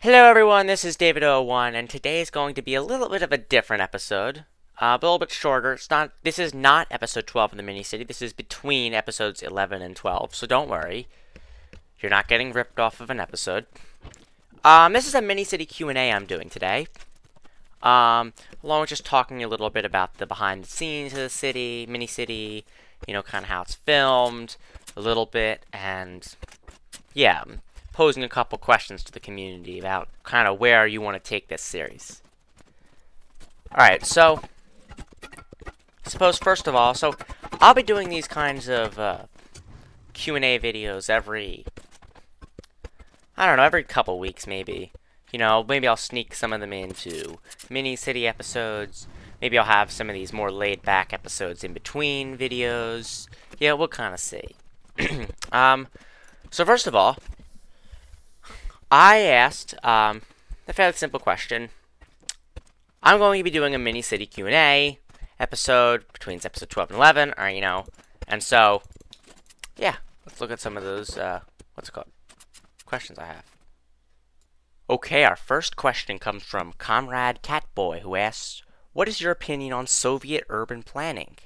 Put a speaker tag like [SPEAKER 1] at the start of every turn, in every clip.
[SPEAKER 1] Hello everyone, this is David01, and today is going to be a little bit of a different episode. A little bit shorter. This is not episode 12 of the mini-city. This is between episodes 11 and 12, so don't worry. You're not getting ripped off of an episode. This is a mini-city Q&A I'm doing today. Along with just talking a little bit about the behind the scenes of the city, mini-city, kind of how it's filmed, a little bit, and yeah, posing a couple questions to the community about kind of where you want to take this series. Alright, so suppose first of all, I'll be doing these kinds of Q&A videos every couple weeks maybe. Maybe I'll sneak some of them into mini-city episodes. Maybe I'll have some of these more laid-back episodes in between videos. Yeah, we'll kind of see. So first of all, I asked a fairly simple question. I'm going to be doing a mini-city Q&A episode between episode 12 and 11, and so, yeah, let's look at some of those, questions I have. Okay, our first question comes from Comrade Catboy, who asks, what is your opinion on Soviet urban planning?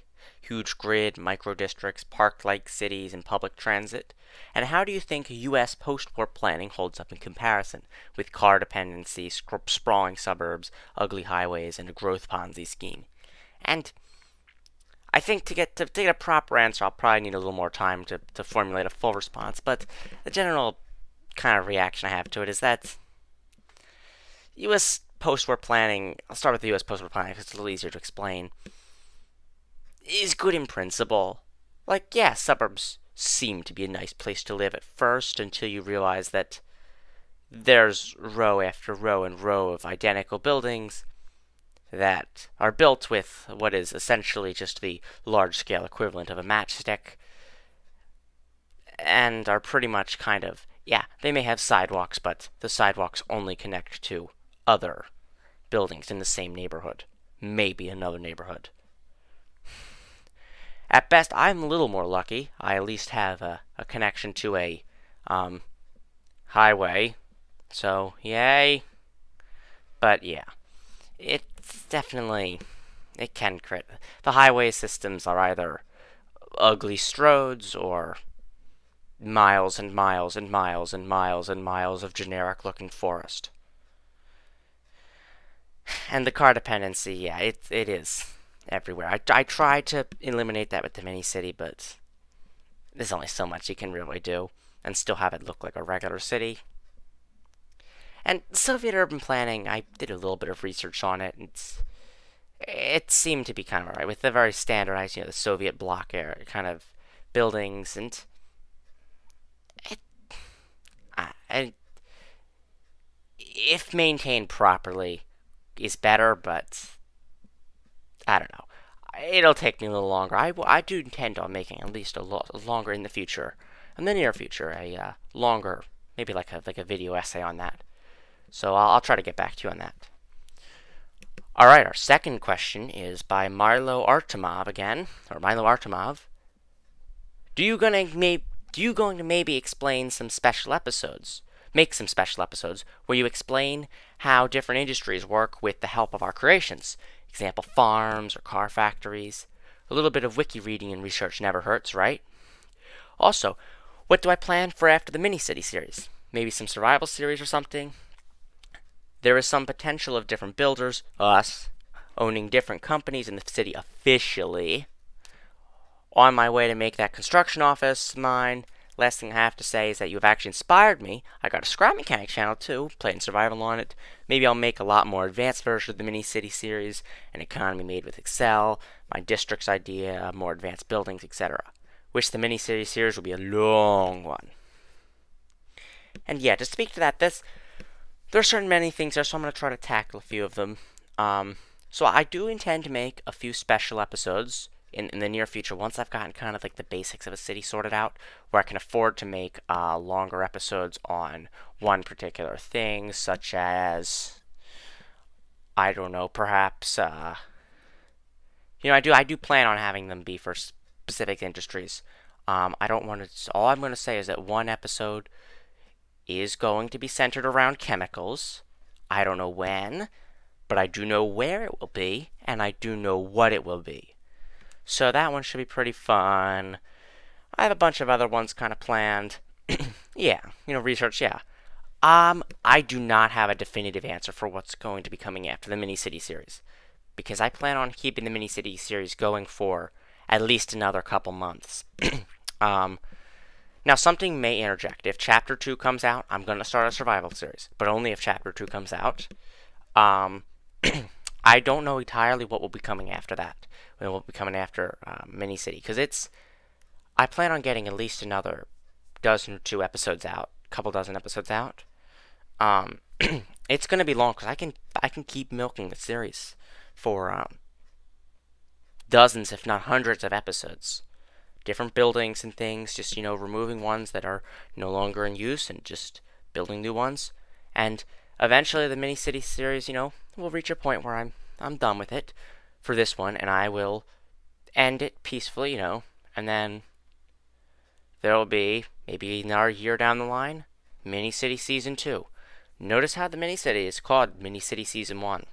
[SPEAKER 1] Huge grid, micro-districts, park-like cities, and public transit? And how do you think U.S. post-war planning holds up in comparison, with car dependency, sprawling suburbs, ugly highways, and a growth Ponzi scheme? And I think to get a proper answer, I'll probably need a little more time to formulate a full response, but the general kind of reaction I have to it is that U.S. post-war planning, I'll start with the U.S. post-war planning because it's a little easier to explain, is good in principle. Like, yeah, suburbs seem to be a nice place to live at first until you realize that there's row after row and row of identical buildings that are built with what is essentially just the large-scale equivalent of a matchstick and are pretty much kind of, yeah, they may have sidewalks, but the sidewalks only connect to other buildings in the same neighborhood, maybe another neighborhood. At best, I'm a little more lucky. I at least have a connection to a highway, so yay. But yeah, it's definitely, it can crit. The highway systems are either ugly stroads or miles and miles and miles and miles and miles of generic-looking forest. And the car dependency, yeah, it is everywhere. I tried to eliminate that with the mini-city, but there's only so much you can really do and still have it look like a regular city. And Soviet urban planning, I did a little bit of research on it, and it seemed to be kind of alright, with the very standardized, the Soviet bloc era kind of buildings, and if maintained properly, is better, but I don't know. It'll take me a little longer. I do intend on making at least a lot longer in the future, in the near future, a longer, maybe like a video essay on that. So I'll try to get back to you on that. All right, our second question is by Milo Artemov again, or Milo Artemov. Do you going to maybe explain some special episodes? Make some special episodes where you explain how different industries work with the help of our creations. Example, farms or car factories. A little bit of wiki reading and research never hurts, right? Also, what do I plan for after the mini-city series? Maybe some survival series or something? There is some potential of different builders, us, owning different companies in the city officially. On my way to make that construction office mine. Last thing I have to say is that you have actually inspired me. I got a Scrap Mechanic channel too, playing survival on it. Maybe I'll make a lot more advanced version of the mini-city series, an economy made with Excel, my district's idea, more advanced buildings, etc. Wish the mini-city series will be a long one. And yeah, to speak to that, there are certain many things there, so I'm going to try to tackle a few of them. So I do intend to make a few special episodes in the near future, once I've gotten kind of like the basics of a city sorted out, where I can afford to make longer episodes on one particular thing, such as, I don't know, perhaps, I do plan on having them be for specific industries. I don't want to, all I'm going to say is that one episode is going to be centered around chemicals. I don't know when, but I do know where it will be, and I do know what it will be. So that one should be pretty fun. I have a bunch of other ones kind of planned. Yeah, research, yeah. I do not have a definitive answer for what's going to be coming after the Mini-City series, because I plan on keeping the Mini-City series going for at least another couple months. Now, something may interject. If Chapter 2 comes out, I'm going to start a survival series, but only if Chapter 2 comes out. I don't know entirely what will be coming after that. What will be coming after Mini-City, because I plan on getting at least another dozen or two episodes out, a couple dozen episodes out. It's going to be long, because I can keep milking the series for dozens, if not hundreds of episodes. Different buildings and things, just, removing ones that are no longer in use and just building new ones. And eventually the Mini-City series, will reach a point where I'm done with it for this one, and I will end it peacefully, and then there will be, maybe another year down the line, Mini-City Season 2. Notice how the Mini-City is called Mini-City Season 1.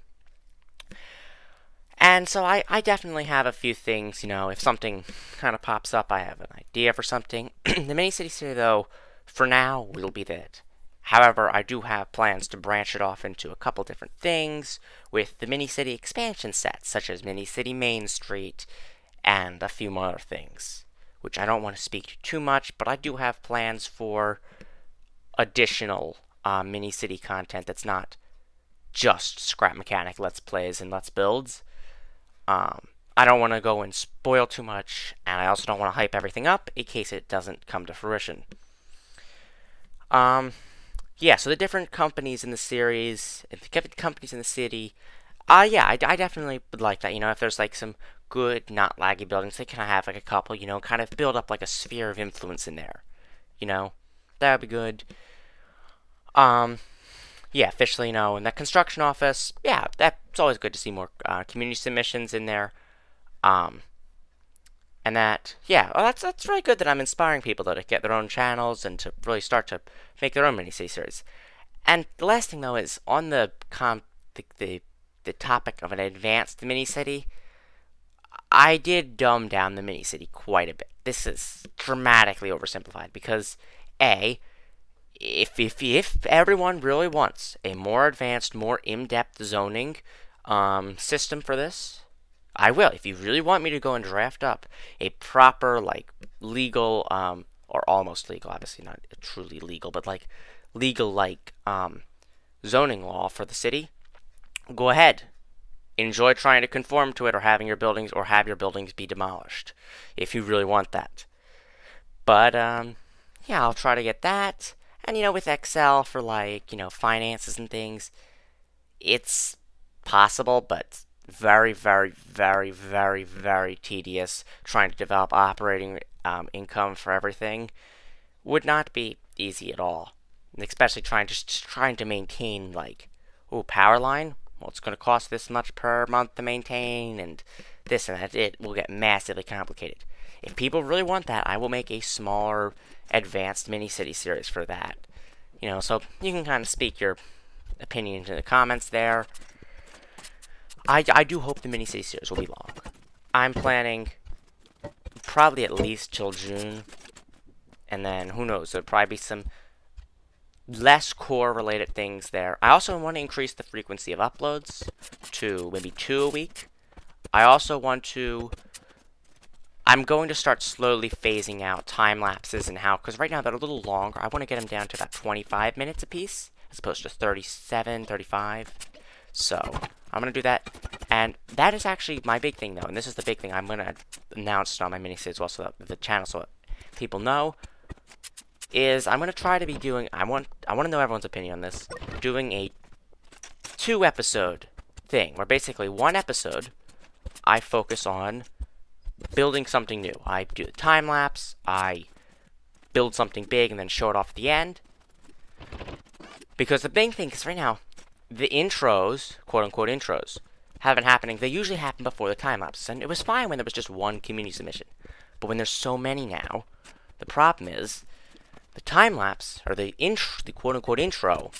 [SPEAKER 1] And so I definitely have a few things, if something kind of pops up, I have an idea for something. The Mini-City series, though, for now, will be that. However, I do have plans to branch it off into a couple different things with the Mini-City expansion sets, such as Mini-City Main Street, and a few more other things, which I don't want to speak to too much, but I do have plans for additional Mini-City content that's not just Scrap Mechanic Let's Plays and Let's Builds. I don't want to go and spoil too much, and I also don't want to hype everything up in case it doesn't come to fruition. Yeah, so the different companies in the series, the companies in the city, yeah, I definitely would like that, if there's, like, some good, not laggy buildings, they kind of have, like, a couple, kind of build up, like, a sphere of influence in there, that would be good. Yeah, officially, in the construction office, yeah, that's always good to see more community submissions in there. And that, yeah, well, that's really good that I'm inspiring people, though, to get their own channels and to really start to make their own Mini-City series. And the last thing, though, is on the topic of an advanced Mini-City, I did dumb down the Mini-City quite a bit. This is dramatically oversimplified because, A, if everyone really wants a more advanced, more in-depth zoning system for this, I will. If you really want me to go and draft up a proper, like, legal, or almost legal, obviously not truly legal, but, like, legal, like, zoning law for the city, go ahead. Enjoy trying to conform to it or having your buildings, or have your buildings be demolished, if you really want that. But, yeah, I'll try to get that. And, with Excel for, like, finances and things, it's possible, but very, very, very, very, very tedious. Trying to develop operating income for everything would not be easy at all. And especially trying to maintain, like, power line. Well, it's going to cost this much per month to maintain, and this and that. It will get massively complicated. If people really want that, I will make a smaller, advanced Mini-City series for that. So you can kind of speak your opinion in the comments there. I do hope the Mini-City series will be long. I'm planning probably at least till June, and then who knows, there'll probably be some less core-related things there. I also want to increase the frequency of uploads to maybe 2 a week. I also want to... I'm going to start slowly phasing out time lapses and how, because right now they're a little longer. I want to get them down to about 25 minutes a piece, as opposed to 37, 35. So, I'm going to do that. And that is actually my big thing, though. And this is the big thing I'm going to announce on my mini-series, also the channel, so people know. Is I'm going to try to be doing, I want to know everyone's opinion on this, doing a 2-episode thing, where basically 1 episode, I focus on building something new. I do the time lapse, I build something big and then show it off at the end. Because the big thing is right now, the intros, quote-unquote intros, have been happening. They usually happen before the time lapses, and it was fine when there was just 1 community submission. But when there's so many now, the problem is The time lapse, or the quote-unquote intro,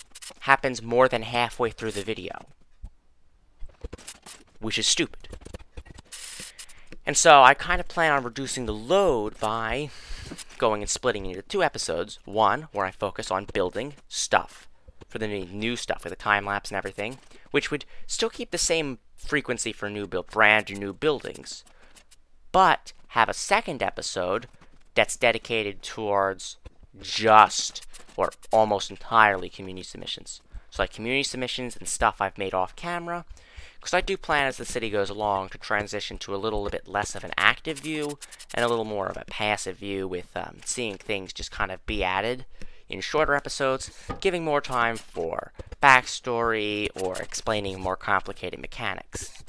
[SPEAKER 1] happens more than halfway through the video, which is stupid. And so I kind of plan on reducing the load by going and splitting into 2 episodes. One, where I focus on building stuff for the new stuff with the time lapse and everything, which would still keep the same frequency for brand new buildings, but have a second episode that's dedicated towards just or almost entirely community submissions. So like community submissions and stuff I've made off camera, because I do plan as the city goes along to transition to a little bit less of an active view and a little more of a passive view, with seeing things just kind of be added in shorter episodes, giving more time for backstory or explaining more complicated mechanics.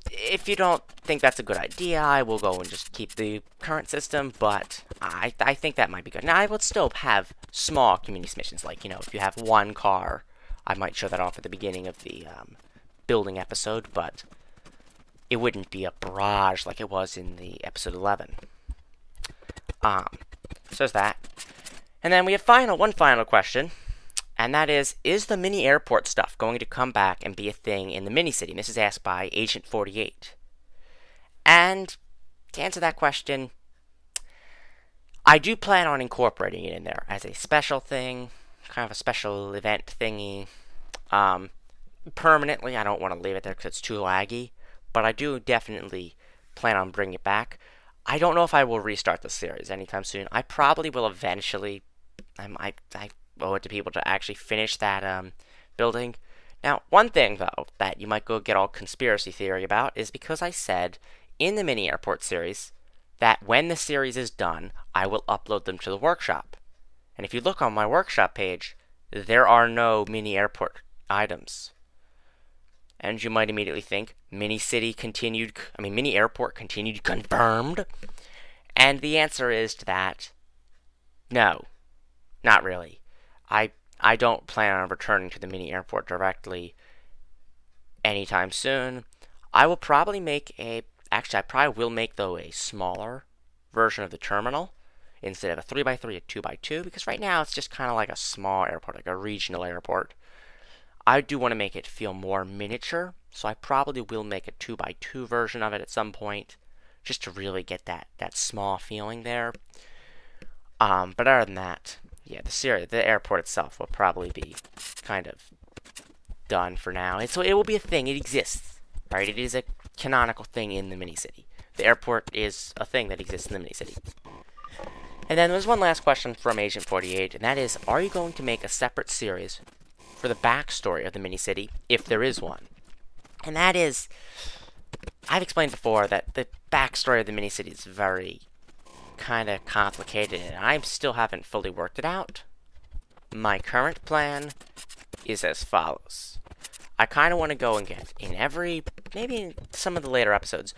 [SPEAKER 1] If you don't think that's a good idea, I will go and just keep the current system, but I think that might be good. Now, I would still have small community submissions, like, you know, if you have one car, I might show that off at the beginning of the building episode, but it wouldn't be a barrage like it was in the episode 11. So there's that. And then we have one final question, and that is the mini airport stuff going to come back and be a thing in the mini-city? This is asked by Agent 48. And to answer that question, I do plan on incorporating it in there as a special thing, kind of a special event thingy. Permanently, I don't want to leave it there because it's too laggy, but I do definitely plan on bringing it back. I don't know if I will restart the series anytime soon. I probably will eventually. I owe it to people to actually finish that building. Now, one thing, though, that you might go get all conspiracy theory about is because I said in the mini airport series that when the series is done, I will upload them to the workshop. And if you look on my workshop page, there are no mini airport items. And you might immediately think, mini airport continued confirmed? And the answer is to that, no, not really. I don't plan on returning to the mini airport directly anytime soon. I will probably make I probably will make, though, a smaller version of the terminal. Instead of a 3x3, a 2x2, because right now it's just kind of like a small airport, like a regional airport. I do want to make it feel more miniature, so I probably will make a 2x2 version of it at some point, just to really get that small feeling there. But other than that, yeah, the airport itself will probably be kind of done for now. So it will be a thing. It exists, right? It is a canonical thing in the mini-city. The airport is a thing that exists in the mini-city. And then there's one last question from Agent 48, and that is, are you going to make a separate series for the backstory of the mini-city, if there is one? And that is, I've explained before that the backstory of the mini-city is very kind of complicated, and I still haven't fully worked it out. My current plan is as follows. I kind of want to go and get in maybe in some of the later episodes,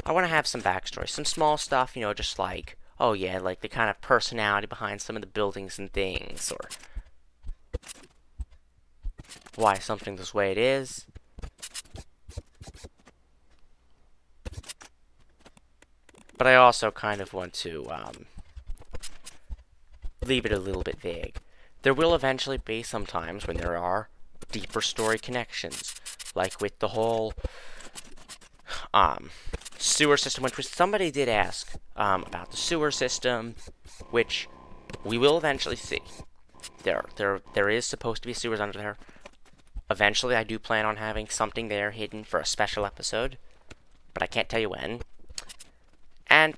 [SPEAKER 1] I want to have some backstory, some small stuff, you know, just like, oh yeah, like the kind of personality behind some of the buildings and things, or why something's this way it is. But I also kind of want to leave it a little bit vague. There will eventually be some times when there are deeper story connections, like with the whole sewer system, which somebody did ask about the sewer system, which we will eventually see. There is supposed to be sewers under there. Eventually, I do plan on having something there hidden for a special episode, but I can't tell you when. And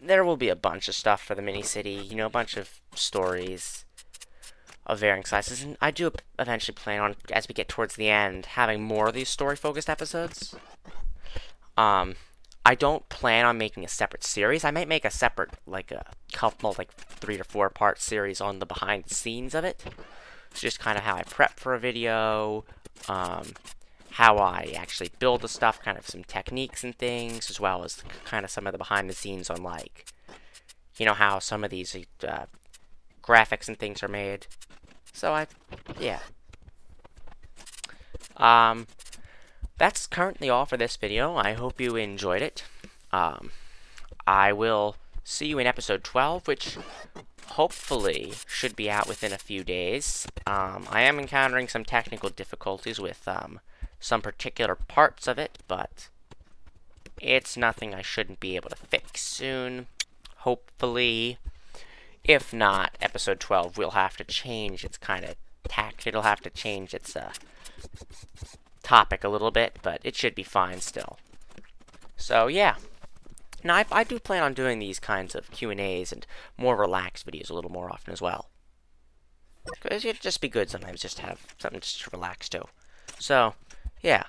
[SPEAKER 1] there will be a bunch of stuff for the mini-city, you know, a bunch of stories of varying sizes, and I do eventually plan on, as we get towards the end, having more of these story-focused episodes. I don't plan on making a separate series. I might make a separate, like a couple, like 3 to 4 part series on the behind the scenes of it. It's just kind of how I prep for a video, how I actually build the stuff, kind of some techniques and things, as well as kind of some of the behind the scenes on, like, you know, how some of these graphics and things are made. So yeah. That's currently all for this video. I hope you enjoyed it. I will see you in episode 12, which hopefully should be out within a few days. I am encountering some technical difficulties with some particular parts of it, but it's nothing I shouldn't be able to fix soon, hopefully. If not, episode 12 will have to change its kind of tact. It'll have to change its topic a little bit, but it should be fine still. So yeah. Now, I do plan on doing these kinds of Q&As and more relaxed videos a little more often as well. Because it'd just be good sometimes just to have something just to relax to. So, yeah.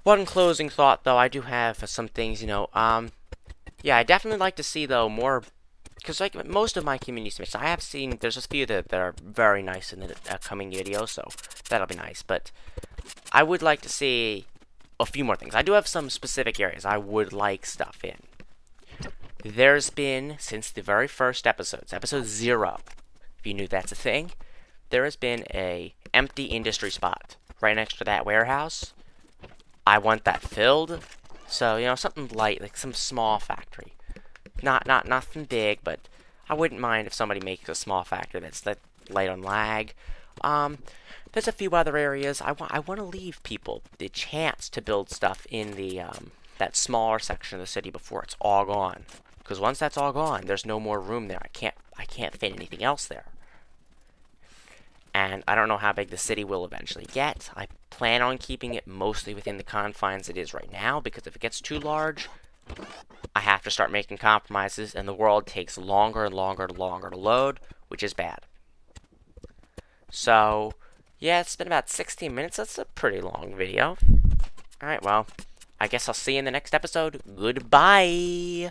[SPEAKER 1] One closing thought, though, I do have some things, yeah, I definitely like to see, though, more, because, like, most of my community submissions, I have seen, there's a few that are very nice in the upcoming video, so that'll be nice, but I would like to see a few more things. I do have some specific areas I would like stuff in. There's been, since the very first episodes, episode 0, if you knew that's a thing, there has been a empty industry spot right next to that warehouse. I want that filled. So, something light, like some small factory. Nothing big, but I wouldn't mind if somebody makes a small factory that's light on lag. There's a few other areas. I want to leave people the chance to build stuff in the that smaller section of the city before it's all gone. Because once that's all gone, there's no more room there. I can't fit anything else there. And I don't know how big the city will eventually get. I plan on keeping it mostly within the confines it is right now, because if it gets too large, I have to start making compromises, and the world takes longer and longer and longer to load, which is bad. So, yeah, it's been about 16 minutes. That's a pretty long video. Alright, well, I guess I'll see you in the next episode. Goodbye!